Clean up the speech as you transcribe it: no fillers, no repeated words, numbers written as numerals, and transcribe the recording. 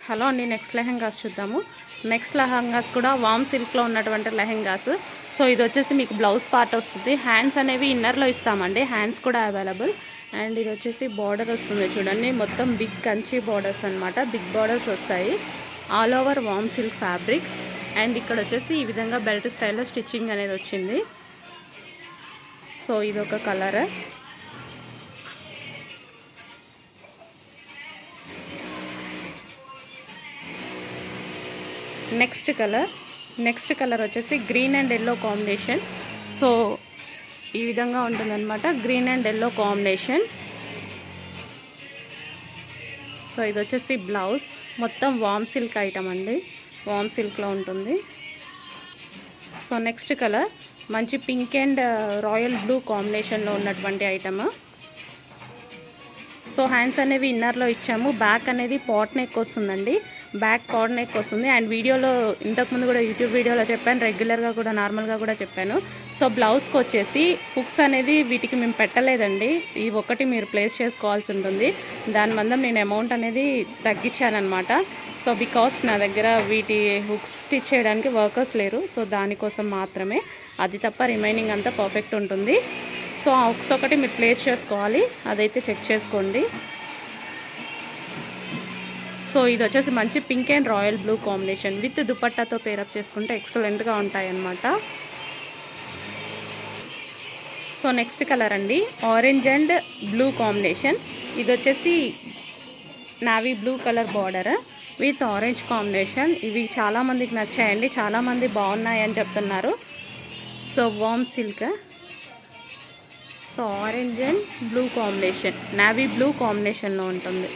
Hello అండి, next lehengas చూద్దాము. Next lehengas కూడా వామ్ సిల్క్లో ఉన్నటువంటి లెహెంగాస్. సో ఇది వచ్చేసి మీకు బ్లౌజ్ పార్ట్ వస్తుంది. హ్యాండ్స్ అనేవి ఇన్నర్లో ఇస్తామండి, హ్యాండ్స్ కూడా అవైలబుల్. అండ్ ఇది వచ్చేసి బార్డర్ వస్తుంది చూడండి, మొత్తం బిగ్ కంచి బార్డర్స్ అనమాట. బిగ్ బార్డర్స్ వస్తాయి, all over warm silk fabric. And ఇక్కడ వచ్చేసి ఈ విధంగా బెల్ట్ స్టైల్లో స్టిచ్చింగ్ అనేది వచ్చింది. సో ఇదొక కలర్. నెక్స్ట్ కలర్ వచ్చేసి green and yellow combination. So ఈ విధంగా ఉంటుందన్నమాట, green and yellow combination. So ఇది వచ్చేసి బ్లౌజ్, మొత్తం వామ్ సిల్క్ ఐటమ్ అండి, వామ్ సిల్క్లో ఉంటుంది. సో నెక్స్ట్ కలర్ మంచి పింక్ అండ్ రాయల్ బ్లూ కాంబినేషన్లో ఉన్నటువంటి ఐటమ్. సో హ్యాండ్స్ అనేవి ఇన్నర్లో ఇచ్చాము. బ్యాక్ అనేది పాట్ నెక్ వస్తుందండి, బ్యాక్ పాట్ నెక్ వస్తుంది. అండ్ వీడియోలో ఇంతకుముందు కూడా యూట్యూబ్ వీడియోలో చెప్పాను, రెగ్యులర్గా కూడా నార్మల్గా కూడా చెప్పాను. సో బ్లౌజ్కి వచ్చేసి హుక్స్ అనేది వీటికి మేము పెట్టలేదండి, ఈ ఒక్కటి మీరు ప్లేస్ చేసుకోవాల్సి ఉంటుంది. దాని మందం నేను అమౌంట్ అనేది తగ్గించానమాట. సో బికాస్ నా దగ్గర వీటి హుక్స్ స్టిచ్ చేయడానికి వర్కర్స్ లేరు, సో దానికోసం మాత్రమే. అది తప్ప రిమైనింగ్ అంతా పర్ఫెక్ట్ ఉంటుంది. సో ఆ హుక్స్ ఒకటి మీరు ప్లేస్ చేసుకోవాలి, అదైతే చెక్ చేసుకోండి. సో ఇది వచ్చేసి మంచి pink and royal blue combination with దుపట్టాతో పేరప్ చేసుకుంటే ఎక్సలెంట్గా ఉంటాయన్నమాట. సో నెక్స్ట్ కలర్ అండి, ఆరెంజ్ అండ్ బ్లూ కాంబినేషన్. ఇది వచ్చేసి navy blue colour border with orange combination. ఇవి చాలామందికి నచ్చాయండి, చాలామంది బాగున్నాయని చెప్తున్నారు. So warm silk. So orange and blue combination, navy blue కాంబినేషన్లో ఉంటుంది.